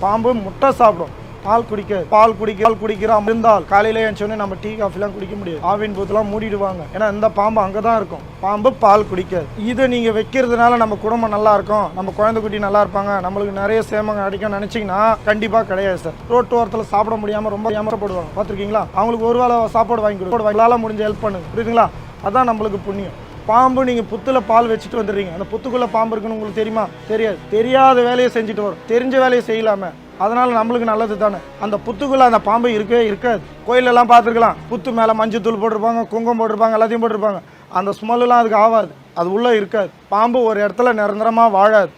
பாம்பு முட்டை சாப்பிடும், பால் குடிக்கிறோம் இருந்தால் காலையில எழுந்தோடனே நம்ம டீ காஃபிலாம் குடிக்க முடியாது. ஆவின் பூத்தெல்லாம் மூடிடுவாங்க. ஏன்னா இந்த பாம்பு அங்கே தான் இருக்கும். பாம்பு பால் குடிக்காது. இதை நீங்கள் வைக்கிறதுனால நம்ம குடும்பம் நல்லா இருக்கும், நம்ம குழந்தை குட்டி நல்லா இருப்பாங்க, நம்மளுக்கு நிறைய சேமங்க அடிக்கும் நினச்சிங்கன்னா கண்டிப்பாக கிடையாது சார். ரோட்டு ஓரத்தில் சாப்பிட முடியாமல் ரொம்ப ஏமாறப்படுவாங்க. பார்த்துருக்கீங்களா? அவங்களுக்கு ஒரு வேளை சாப்பாடு வாங்கி கொடுக்க உங்களால் முடிஞ்ச ஹெல்ப் பண்ணுங்க. புரியுதுங்களா? அதான் நம்மளுக்கு புண்ணியம். பாம்பு நீங்கள் புத்தில் பால் வச்சுட்டு வந்துடுறீங்க, அந்த புத்துக்குள்ளே பாம்பு இருக்குன்னு உங்களுக்கு தெரியுமா? தெரியாது. தெரியாத வேலையை செஞ்சுட்டு வரும், தெரிஞ்ச வேலையை செய்யலாமே. அதனால் நம்மளுக்கு நல்லது தானே. அந்த புத்துக்குள்ளே அந்த பாம்பு இருக்கவே இருக்காது. கோயிலெல்லாம் பார்த்துருக்கலாம், புத்து மேலே மஞ்சள் தூள் போட்டிருப்பாங்க, குங்குமம் போட்டிருப்பாங்க, எல்லாத்தையும் போட்டிருப்பாங்க. அந்த ஸ்மெல்லாம் அதுக்கு ஆகாது, அது உள்ளே இருக்காது. பாம்பு ஒரு இடத்துல நிரந்தரமாக வாழாது.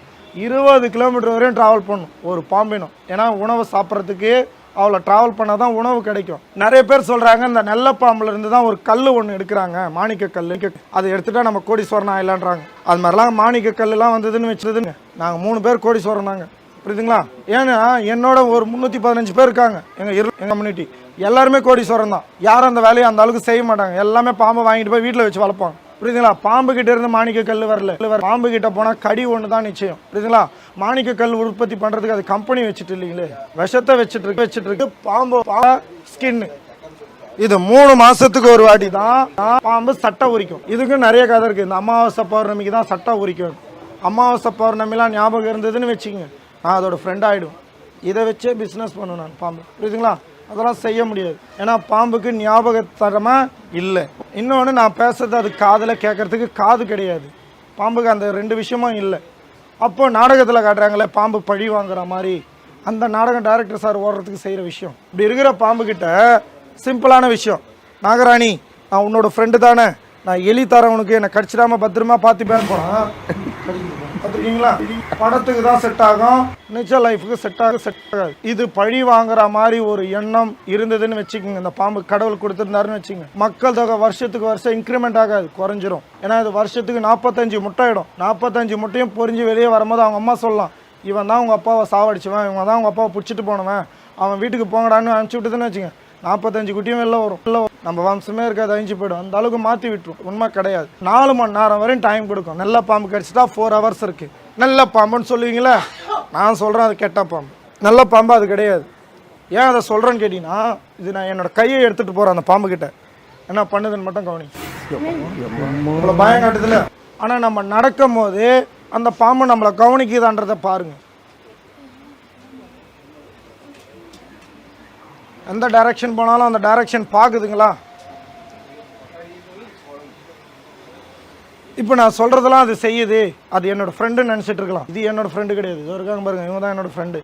20 கிலோமீட்டர் வரையும் ட்ராவல் பண்ணும் ஒரு பாம்பினும். ஏன்னா உணவு சாப்பிட்றதுக்கு அவ்வளோ ட்ராவல் பண்ணால் தான் உணவு கிடைக்கும். நிறைய பேர் சொல்கிறாங்க இந்த நெல்லை பாம்புல இருந்து தான் ஒரு கல் ஒன்று எடுக்கிறாங்க, மாணிக்க கல். அதை எடுத்துட்டா நம்ம கோடீஸ்வரன் ஆயிலான்றாங்க. அது மாதிரிலாம் மாணிக்க கல்லாம் வந்ததுன்னு வச்சுருதுங்க. நாங்கள் 3 பேர் கோடீஸ்வரன் தாங்க. புரியுதுங்களா? ஏன்னா என்னோட ஒரு 315 பேர் இருக்காங்க எங்கள் கம்யூனிட்டி. எல்லாருமே கோடீஸ்வரன் தான். யாரும் அந்த வேலையை அந்த அளவுக்கு செய்ய மாட்டாங்க. எல்லாமே பாம்பை வாங்கிட்டு போய் வீட்டில் வச்சு வளர்ப்பாங்க. புரியுதுங்களா? பாம்பு கிட்ட இருந்து மாணிக்க கல் வரல. பாம்பு கிட்ட போனால் கடி ஒன்று தான் நிச்சயம். புரியுதுங்களா? மாணிக்க கல் உற்பத்தி பண்ணுறதுக்கு அது கம்பெனி வச்சுட்டு இல்லைங்களே, விஷத்தை வச்சுட்டு இருக்கு. பாம்பு ஸ்கின்னு இது 3 மாசத்துக்கு ஒரு வாட்டி தான் பாம்பு சட்டை உரிக்கும். இதுக்கும் நிறைய கதை இருக்குது. இந்த அமாவாசை பௌர்ணமிக்கு தான் சட்டை உரிக்கும். அமாவாசை பௌர்ணமிலாம் ஞாபகம் இருந்ததுன்னு வச்சுக்கோங்க, நான் அதோட ஃப்ரெண்ட் ஆகிடும். இதை வச்சே பிஸ்னஸ் பண்ணுவேன் நான் பாம்பு. புரியுதுங்களா? அதெல்லாம் செய்ய முடியாது. ஏன்னா பாம்புக்கு ஞாபகத்தரமாக இல்லை. இன்னொன்று, நான் பேசுறது அது காதில் கேட்கறதுக்கு காது கிடையாது. பாம்புக்கு அந்த 2 விஷயமும் இல்லை. அப்போது நாடகத்தில் காட்டுறாங்களே பாம்பு பழி வாங்குற மாதிரி, அந்த நாடகம் டைரக்டர் சார் ஓடுறதுக்கு செய்கிற விஷயம். இப்படி இருக்கிற பாம்புக்கிட்ட சிம்பிளான விஷயம், நாகராணி நான் உன்னோட ஃப்ரெண்டு தானே, நான் எலி தரேன் உனக்கு, என்னை கடிச்சிடாமல் பத்திரமா பார்த்துப்பேன்னு போனேன். பார்த்துருக்கீங்களா? படத்துக்கு தான் செட் ஆகும், நிச்சய லைஃபுக்கு செட் ஆகாது. இது பழி வாங்குற மாதிரி ஒரு எண்ணம் இருந்ததுன்னு வச்சுக்கோங்க, இந்த பாம்பு கடவுள் கொடுத்துருந்தாருன்னு வச்சுக்கோங்க, மக்கள் தொகை வருஷத்துக்கு வருஷம் இன்க்ரிமெண்ட் ஆகாது, குறைஞ்சிரும். ஏன்னா இது வருஷத்துக்கு 45 முட்டை ஆகிடும். 45 முட்டையும் பொறிஞ்சு வெளியே வரும்போது அவங்க அம்மா சொல்லலாம், இவன் தான் உங்கள் அப்பாவை சாவடிச்சுவன், இவங்க தான் உங்கள் அப்பாவை பிடிச்சிட்டு போனவன், அவன் வீட்டுக்கு போங்கடான்னு அனுப்பிச்சி விட்டுதுன்னு வச்சுங்க, 45 குட்டியும் வெளில வரும். நம்ம வம்சமே இருக்காது, அழிஞ்சு போய்டும். அந்த அளவுக்கு மாற்றி விட்டுரும். உண்மை கிடையாது. 4 மணி நேரம் வரையும் டைம் கொடுக்கும். நல்ல பாம்பு கடிச்சிட்டா 4 ஹவர்ஸ் இருக்குது. நல்ல பாம்புன்னு சொல்லுவீங்களே, நான் சொல்கிறேன் அது கெட்ட பாம்பு. நல்ல பாம்பு அது கிடையாது. ஏன் அதை சொல்கிறேன்னு கேட்டிங்கன்னா, இது நான் என்னோடய கையை எடுத்துகிட்டு போகிறேன் அந்த பாம்புக்கிட்ட, என்ன பண்ணுதுன்னு மட்டும் கவனி. நம்மளை பயம் காட்டுதில்ல, ஆனால் நம்ம நடக்கும் போது அந்த பாம்பு நம்மளை கவனிக்குதான்றதை பாருங்கள். எந்த டைரக்ஷன் போனாலும் அந்த டைரக்ஷன் பார்க்குதுங்களா? இப்போ நான் சொல்கிறதெல்லாம் அது செய்யுது, அது என்னோடய ஃப்ரெண்டுன்னு நினச்சிட்டு இருக்கலாம். இது என்னோடய ஃப்ரெண்டு கிடையாது. இது இருக்காங்க பாருங்கள், இவங்க தான் என்னோடய ஃப்ரெண்டு.